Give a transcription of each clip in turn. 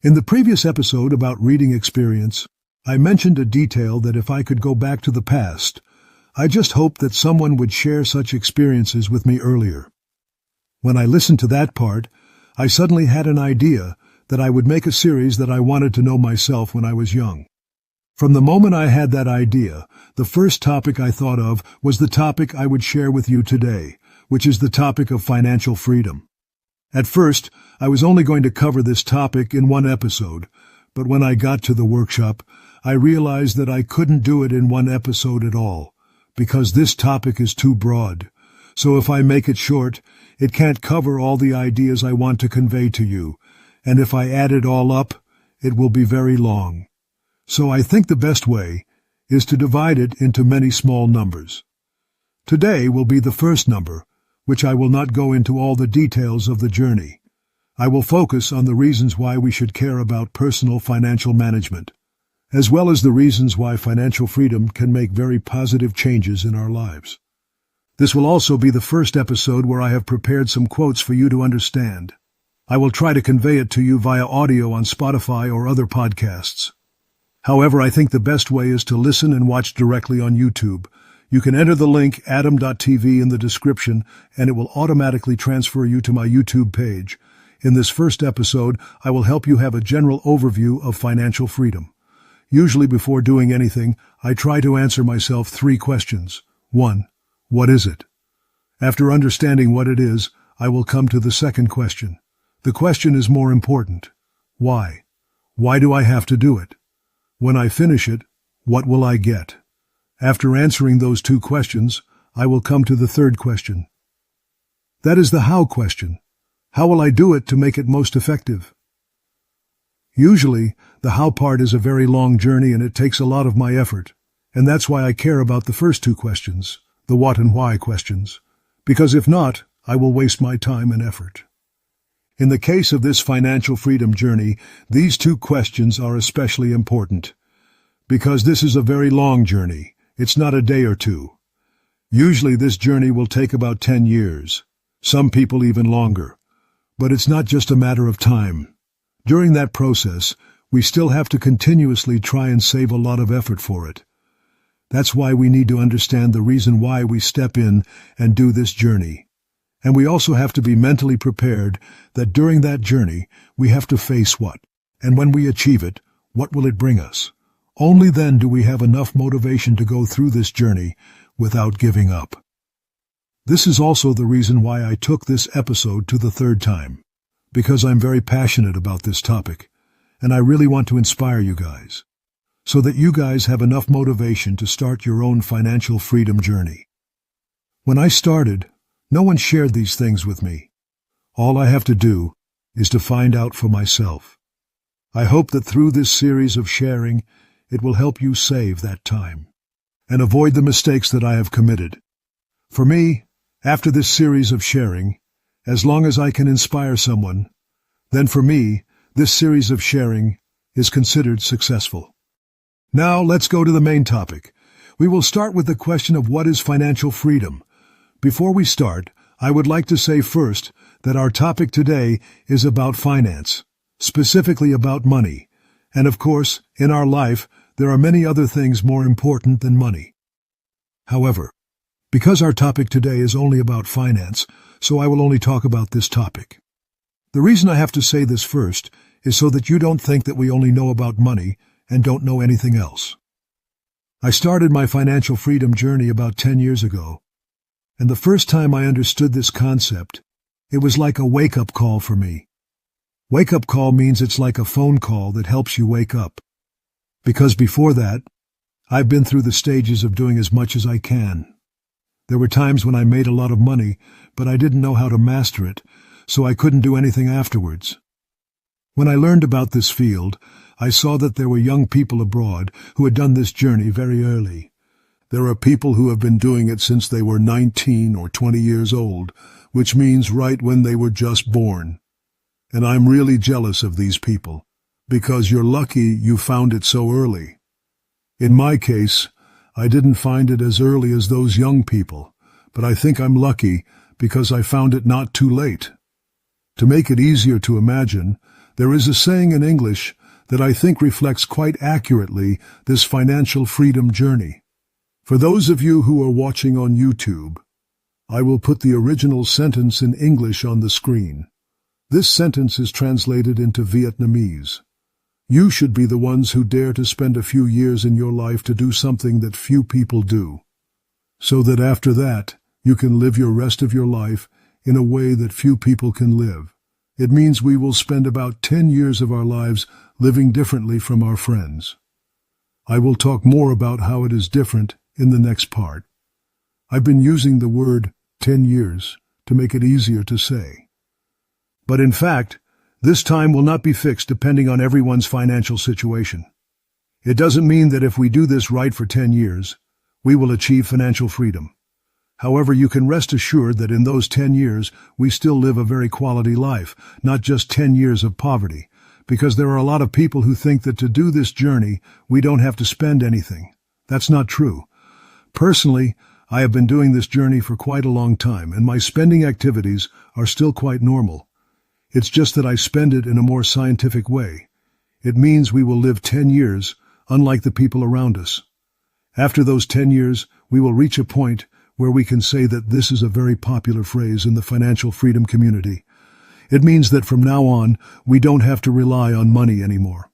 In the previous episode about reading experience, I mentioned a detail that if I could go back to the past, I just hoped that someone would share such experiences with me earlier. When I listened to that part, I suddenly had an idea that I would make a series that I wanted to know myself when I was young. From the moment I had that idea, the first topic I thought of was the topic I would share with you today, which is the topic of financial freedom. At first, I was only going to cover this topic in one episode, but when I got to the workshop, I realized that I couldn't do it in one episode at all, because this topic is too broad. So if I make it short, it can't cover all the ideas I want to convey to you, and if I add it all up, it will be very long. So I think the best way is to divide it into many small numbers. Today will be the first number, which I will not go into all the details of the journey. I will focus on the reasons why we should care about personal financial management, as well as the reasons why financial freedom can make very positive changes in our lives. This will also be the first episode where I have prepared some quotes for you to understand. I will try to convey it to you via audio on Spotify or other podcasts. However, I think the best way is to listen and watch directly on YouTube. You can enter the link adam.tv in the description and it will automatically transfer you to my YouTube page. In this first episode, I will help you have a general overview of financial freedom. Usually before doing anything, I try to answer myself 3 questions. 1. What is it? After understanding what it is, I will come to the second question. The question is more important. Why? Why do I have to do it? When I finish it, what will I get? After answering those 2 questions, I will come to the third question. That is the how question. How will I do it to make it most effective? Usually, the how part is a very long journey and it takes a lot of my effort, and that's why I care about the first 2 questions, the what and why questions, because if not, I will waste my time and effort. In the case of this financial freedom journey, these 2 questions are especially important, because this is a very long journey. It's not a day or 2. Usually this journey will take about 10 years, some people even longer. But it's not just a matter of time. During that process, we still have to continuously try and save a lot of effort for it. That's why we need to understand the reason why we step in and do this journey. And we also have to be mentally prepared that during that journey, we have to face what? And when we achieve it, what will it bring us? Only then do we have enough motivation to go through this journey without giving up. This is also the reason why I took this episode to the 3rd time, because I'm very passionate about this topic, and I really want to inspire you guys, so that you guys have enough motivation to start your own financial freedom journey. When I started, no one shared these things with me. All I have to do is to find out for myself. I hope that through this series of sharing, it will help you save that time and avoid the mistakes that I have committed. For me, after this series of sharing, as long as I can inspire someone, then for me, this series of sharing is considered successful. Now let's go to the main topic. We will start with the question of what is financial freedom. Before we start, I would like to say first that our topic today is about finance, specifically about money. And of course, in our life, there are many other things more important than money. However, because our topic today is only about finance, so I will only talk about this topic. The reason I have to say this first is so that you don't think that we only know about money and don't know anything else. I started my financial freedom journey about 10 years ago, and the first time I understood this concept, it was like a wake-up call for me. Wake-up call means it's like a phone call that helps you wake up. Because before that, I've been through the stages of doing as much as I can. There were times when I made a lot of money, but I didn't know how to master it, so I couldn't do anything afterwards. When I learned about this field, I saw that there were young people abroad who had done this journey very early. There are people who have been doing it since they were 19 or 20 years old, which means right when they were just born. And I'm really jealous of these people, because you're lucky you found it so early. In my case, I didn't find it as early as those young people, but I think I'm lucky because I found it not too late. To make it easier to imagine, There is a saying in English that I think reflects quite accurately this financial freedom journey. For those of you who are watching on YouTube, I will put the original sentence in English on the screen. This sentence is translated into Vietnamese. You should be the ones who dare to spend a few years in your life to do something that few people do, so that after that, you can live your rest of your life in a way that few people can live. It means we will spend about 10 years of our lives living differently from our friends. I will talk more about how it is different in the next part. I've been using the word 10 years to make it easier to say. But in fact, this time will not be fixed depending on everyone's financial situation. It doesn't mean that if we do this right for 10 years, we will achieve financial freedom. However, you can rest assured that in those 10 years, we still live a very quality life, not just 10 years of poverty, because there are a lot of people who think that to do this journey, we don't have to spend anything. That's not true. Personally, I have been doing this journey for quite a long time, and my spending activities are still quite normal. It's just that I spend it in a more scientific way. It means we will live 10 years, unlike the people around us. After those 10 years, we will reach a point where we can say that this is a very popular phrase in the financial freedom community. It means that from now on, we don't have to rely on money anymore.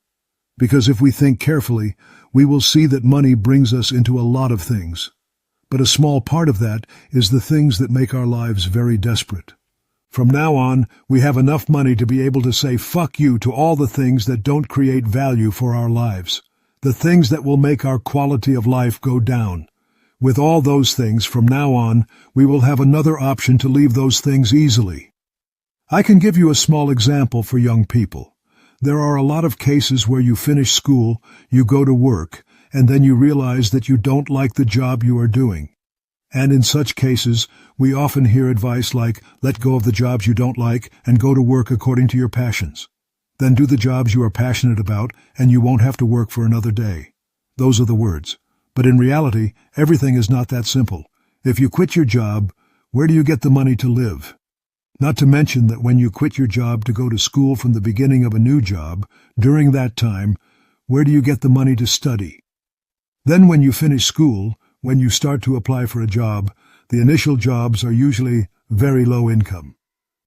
Because if we think carefully, we will see that money brings us into a lot of things. But a small part of that is the things that make our lives very desperate. From now on, we have enough money to be able to say fuck you to all the things that don't create value for our lives. The things that will make our quality of life go down. With all those things, from now on, we will have another option to leave those things easily. I can give you a small example for young people. There are a lot of cases where you finish school, you go to work, and then you realize that you don't like the job you are doing. And in such cases, we often hear advice like, let go of the jobs you don't like and go to work according to your passions. Then do the jobs you are passionate about and you won't have to work for another day. Those are the words. But in reality, everything is not that simple. If you quit your job, where do you get the money to live? Not to mention that when you quit your job to go to school from the beginning of a new job, during that time, where do you get the money to study? Then when you finish school, when you start to apply for a job, the initial jobs are usually very low income.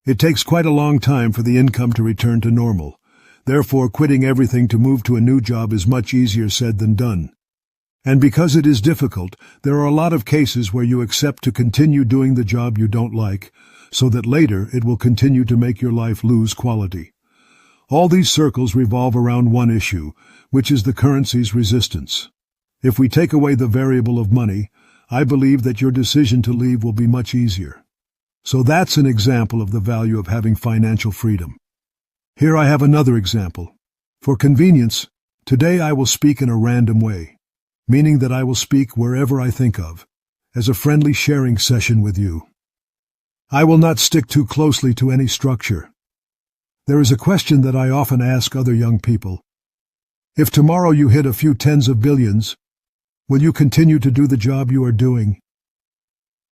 It takes quite a long time for the income to return to normal. Therefore, quitting everything to move to a new job is much easier said than done. And because it is difficult, there are a lot of cases where you accept to continue doing the job you don't like, so that later it will continue to make your life lose quality. All these circles revolve around one issue, which is the currency's resistance. If we take away the variable of money, I believe that your decision to leave will be much easier. So that's an example of the value of having financial freedom. Here I have another example. For convenience, today I will speak in a random way, meaning that I will speak wherever I think of, as a friendly sharing session with you. I will not stick too closely to any structure. There is a question that I often ask other young people. If tomorrow you hit a few tens of billions, will you continue to do the job you are doing?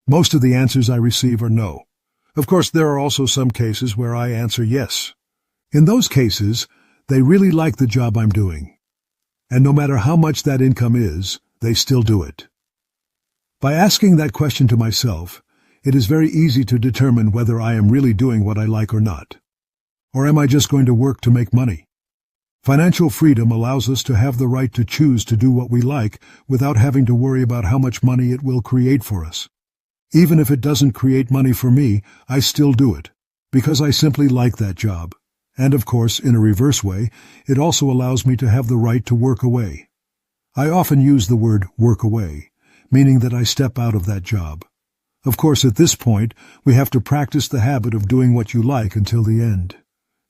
Most of the answers I receive are no. Of course, there are also some cases where I answer yes. In those cases, they really like the job I'm doing. And no matter how much that income is, they still do it. By asking that question to myself, it is very easy to determine whether I am really doing what I like or not. Or am I just going to work to make money? Financial freedom allows us to have the right to choose to do what we like without having to worry about how much money it will create for us. Even if it doesn't create money for me, I still do it, because I simply like that job. And of course, in a reverse way, it also allows me to have the right to work away. I often use the word work away, meaning that I step out of that job. Of course, at this point, we have to practice the habit of doing what you like until the end.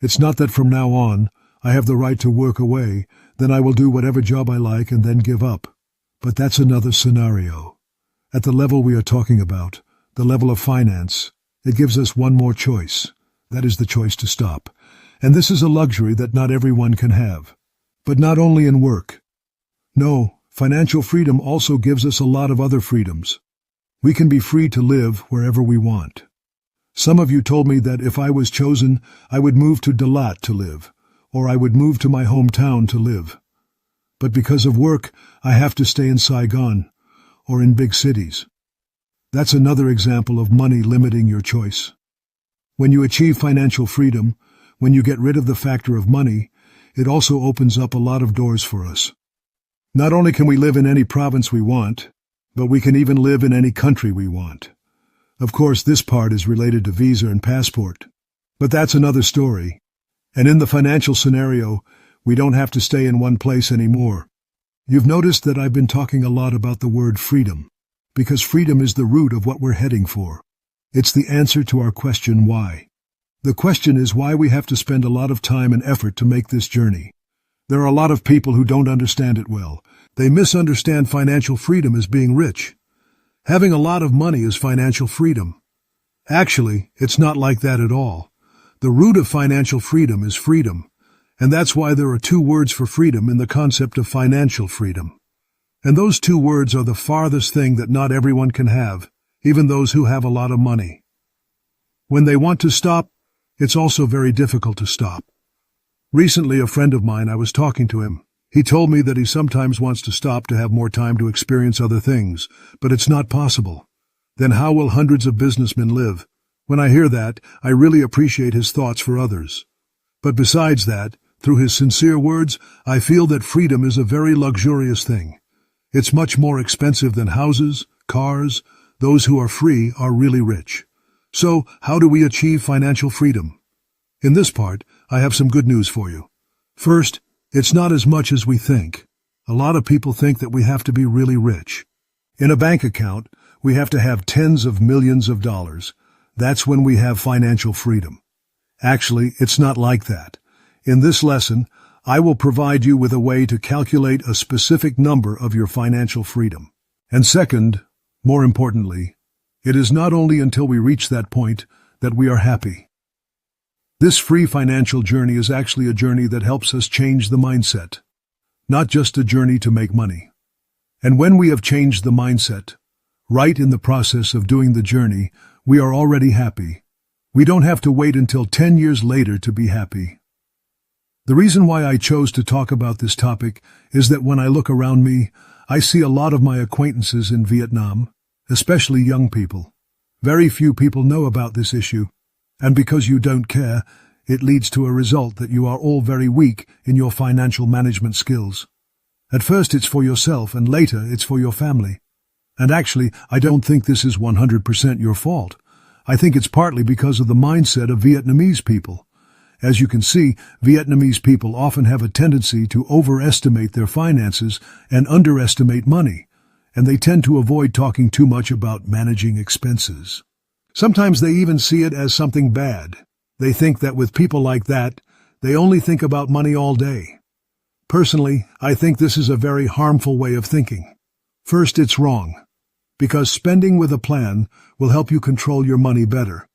It's not that from now on, I have the right to work away, then I will do whatever job I like and then give up. But that's another scenario. At the level we are talking about, the level of finance, it gives us one more choice. That is the choice to stop. And this is a luxury that not everyone can have. But not only in work. No, financial freedom also gives us a lot of other freedoms. We can be free to live wherever we want. Some of you told me that if I was chosen, I would move to Dalat to live, or I would move to my hometown to live. But because of work, I have to stay in Saigon or in big cities. That's another example of money limiting your choice. When you achieve financial freedom, when you get rid of the factor of money, it also opens up a lot of doors for us. Not only can we live in any province we want, but we can even live in any country we want. Of course, this part is related to visa and passport. But that's another story. And in the financial scenario, we don't have to stay in one place anymore. You've noticed that I've been talking a lot about the word freedom, because freedom is the root of what we're heading for. It's the answer to our question why. The question is why we have to spend a lot of time and effort to make this journey. There are a lot of people who don't understand it well. They misunderstand financial freedom as being rich. Having a lot of money is financial freedom. Actually, it's not like that at all. The root of financial freedom is freedom, and that's why there are two words for freedom in the concept of financial freedom. And those two words are the farthest thing that not everyone can have, even those who have a lot of money. When they want to stop, it's also very difficult to stop. Recently, a friend of mine, I was talking to him. He told me that he sometimes wants to stop to have more time to experience other things, but it's not possible. Then how will hundreds of businessmen live? When I hear that, I really appreciate his thoughts for others. But besides that, through his sincere words, I feel that freedom is a very luxurious thing. It's much more expensive than houses, cars. Those who are free are really rich. So, how do we achieve financial freedom? In this part, I have some good news for you. First, it's not as much as we think. A lot of people think that we have to be really rich. In a bank account, we have to have tens of millions of dollars. That's when we have financial freedom. Actually, it's not like that. In this lesson, I will provide you with a way to calculate a specific number of your financial freedom. And second, more importantly, it is not only until we reach that point that we are happy. This free financial journey is actually a journey that helps us change the mindset, not just a journey to make money. And when we have changed the mindset, right in the process of doing the journey, we are already happy. We don't have to wait until 10 years later to be happy. The reason why I chose to talk about this topic is that when I look around me, I see a lot of my acquaintances in Vietnam, especially young people. Very few people know about this issue. And because you don't care, it leads to a result that you are all very weak in your financial management skills. At first it's for yourself and later it's for your family. And actually, I don't think this is 100% your fault. I think it's partly because of the mindset of Vietnamese people. As you can see, Vietnamese people often have a tendency to overestimate their finances and underestimate money, and they tend to avoid talking too much about managing expenses. Sometimes they even see it as something bad. They think that with people like that, they only think about money all day. Personally, I think this is a very harmful way of thinking. First, it's wrong, because spending with a plan will help you control your money better.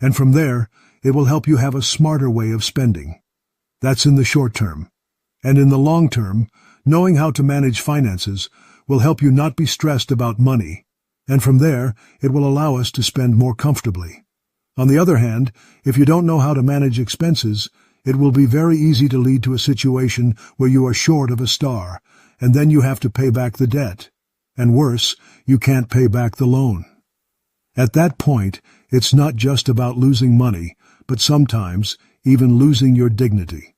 And from there, it will help you have a smarter way of spending. That's in the short term. And in the long term, knowing how to manage finances will help you not be stressed about money. And from there, it will allow us to spend more comfortably. On the other hand, if you don't know how to manage expenses, it will be very easy to lead to a situation where you are short of a star, and then you have to pay back the debt. And worse, you can't pay back the loan. At that point, it's not just about losing money, but sometimes even losing your dignity.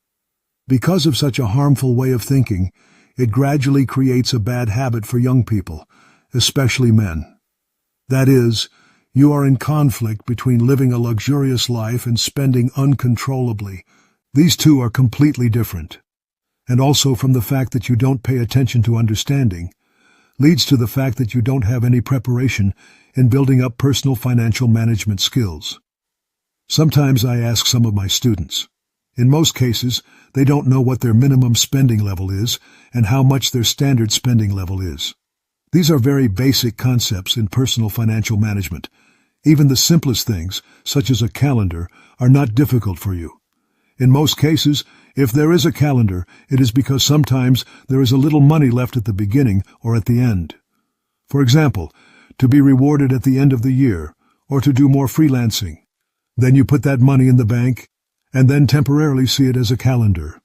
Because of such a harmful way of thinking, it gradually creates a bad habit for young people, especially men. That is, you are in conflict between living a luxurious life and spending uncontrollably. These two are completely different. And also from the fact that you don't pay attention to understanding, leads to the fact that you don't have any preparation in building up personal financial management skills. Sometimes I ask some of my students. In most cases, they don't know what their minimum spending level is and how much their standard spending level is. These are very basic concepts in personal financial management. Even the simplest things, such as a calendar, are not difficult for you. In most cases, if there is a calendar, it is because sometimes there is a little money left at the beginning or at the end. For example, to be rewarded at the end of the year, or to do more freelancing. Then you put that money in the bank, and then temporarily see it as a calendar.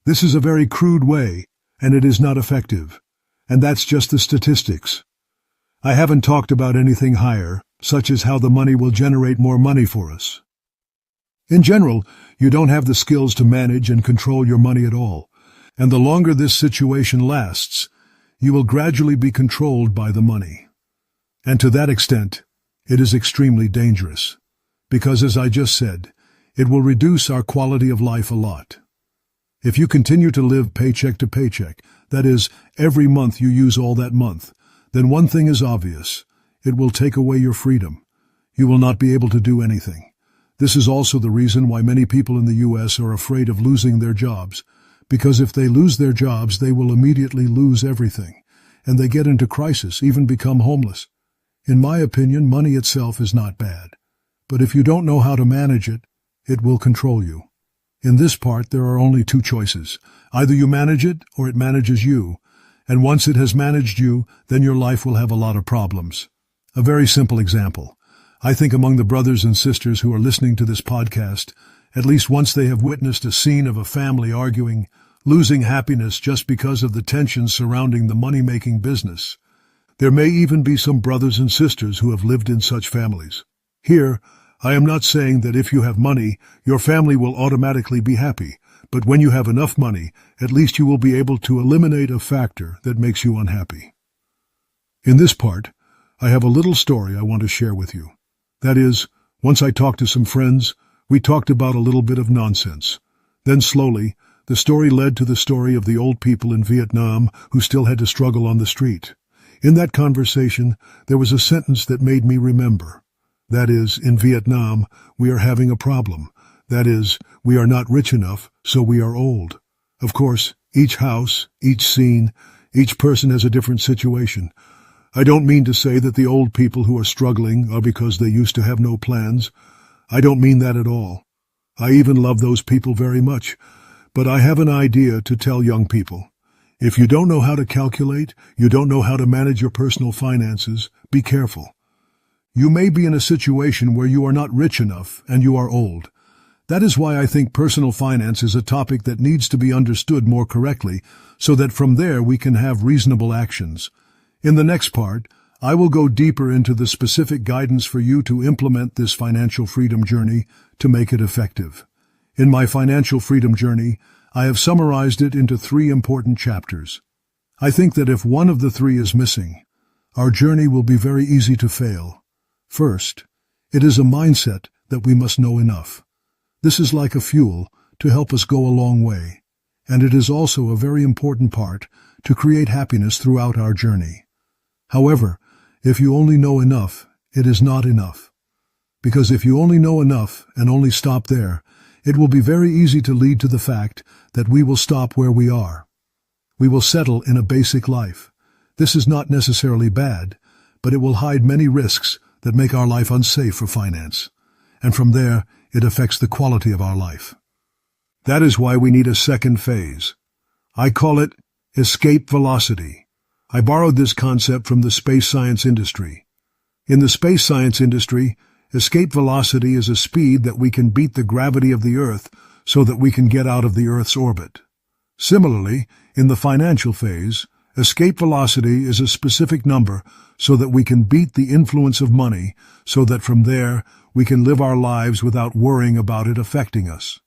This is a very crude way, and it is not effective. And that's just the statistics. I haven't talked about anything higher, such as how the money will generate more money for us. In general, you don't have the skills to manage and control your money at all, and the longer this situation lasts, you will gradually be controlled by the money. And to that extent, it is extremely dangerous, because as I just said, it will reduce our quality of life a lot. If you continue to live paycheck to paycheck, that is, every month you use all that month, then one thing is obvious. It will take away your freedom. You will not be able to do anything. This is also the reason why many people in the U.S. are afraid of losing their jobs, because if they lose their jobs, they will immediately lose everything, and they get into crisis, even become homeless. In my opinion, money itself is not bad, but if you don't know how to manage it, it will control you. In this part, there are only two choices. Either you manage it, or it manages you. And once it has managed you, then your life will have a lot of problems. A very simple example. I think among the brothers and sisters who are listening to this podcast, at least once they have witnessed a scene of a family arguing, losing happiness just because of the tensions surrounding the money-making business. There may even be some brothers and sisters who have lived in such families. Here, I am not saying that if you have money, your family will automatically be happy. But when you have enough money, at least you will be able to eliminate a factor that makes you unhappy. In this part, I have a little story I want to share with you. That is, once I talked to some friends, we talked about a little bit of nonsense. Then slowly, the story led to the story of the old people in Vietnam who still had to struggle on the street. In that conversation, there was a sentence that made me remember. That is, in Vietnam, we are having a problem. That is, we are not rich enough, so we are old. Of course, each house, each scene, each person has a different situation. I don't mean to say that the old people who are struggling are because they used to have no plans. I don't mean that at all. I even love those people very much. But I have an idea to tell young people. If you don't know how to calculate, you don't know how to manage your personal finances, be careful. You may be in a situation where you are not rich enough and you are old. That is why I think personal finance is a topic that needs to be understood more correctly, so that from there we can have reasonable actions. In the next part, I will go deeper into the specific guidance for you to implement this financial freedom journey to make it effective. In my financial freedom journey, I have summarized it into 3 important chapters. I think that if one of the 3 is missing, our journey will be very easy to fail. First, it is a mindset that we must know enough. This is like a fuel to help us go a long way, and it is also a very important part to create happiness throughout our journey. However, if you only know enough, it is not enough. Because if you only know enough and only stop there, it will be very easy to lead to the fact that we will stop where we are. We will settle in a basic life. This is not necessarily bad, but it will hide many risks that make our life unsafe for finance. And from there, it affects the quality of our life. That is why we need a second phase. I call it escape velocity. I borrowed this concept from the space science industry. In the space science industry, escape velocity is a speed that we can beat the gravity of the Earth so that we can get out of the Earth's orbit. Similarly, in the financial phase, escape velocity is a specific number so that we can beat the influence of money, so that from there we can live our lives without worrying about it affecting us.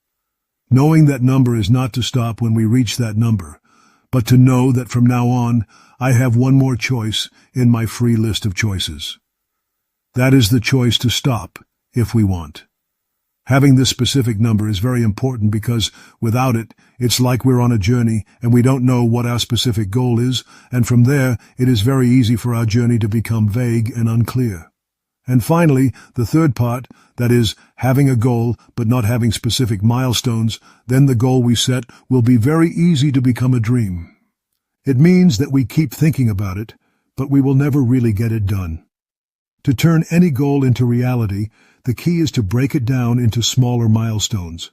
Knowing that number is not to stop when we reach that number, but to know that from now on I have one more choice in my free list of choices. That is the choice to stop, if we want. Having this specific number is very important because without it, it's like we're on a journey and we don't know what our specific goal is, and from there, it is very easy for our journey to become vague and unclear. And finally, the third part, that is, having a goal but not having specific milestones, then the goal we set will be very easy to become a dream. It means that we keep thinking about it, but we will never really get it done. To turn any goal into reality, the key is to break it down into smaller milestones.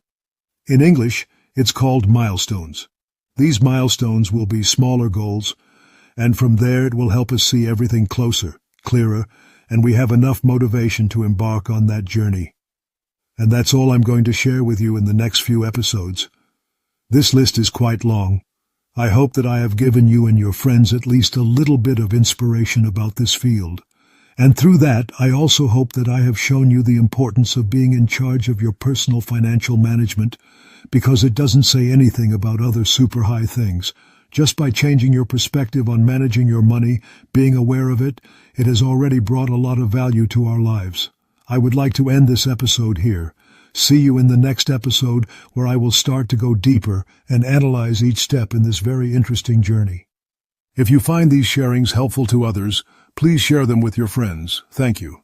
In English, it's called milestones. These milestones will be smaller goals, and from there it will help us see everything closer, clearer, and we have enough motivation to embark on that journey. And that's all I'm going to share with you in the next few episodes. This list is quite long. I hope that I have given you and your friends at least a little bit of inspiration about this field. And through that, I also hope that I have shown you the importance of being in charge of your personal financial management, because it doesn't say anything about other super high things. Just by changing your perspective on managing your money, being aware of it, it has already brought a lot of value to our lives. I would like to end this episode here. See you in the next episode, where I will start to go deeper and analyze each step in this very interesting journey. If you find these sharings helpful to others, please share them with your friends. Thank you.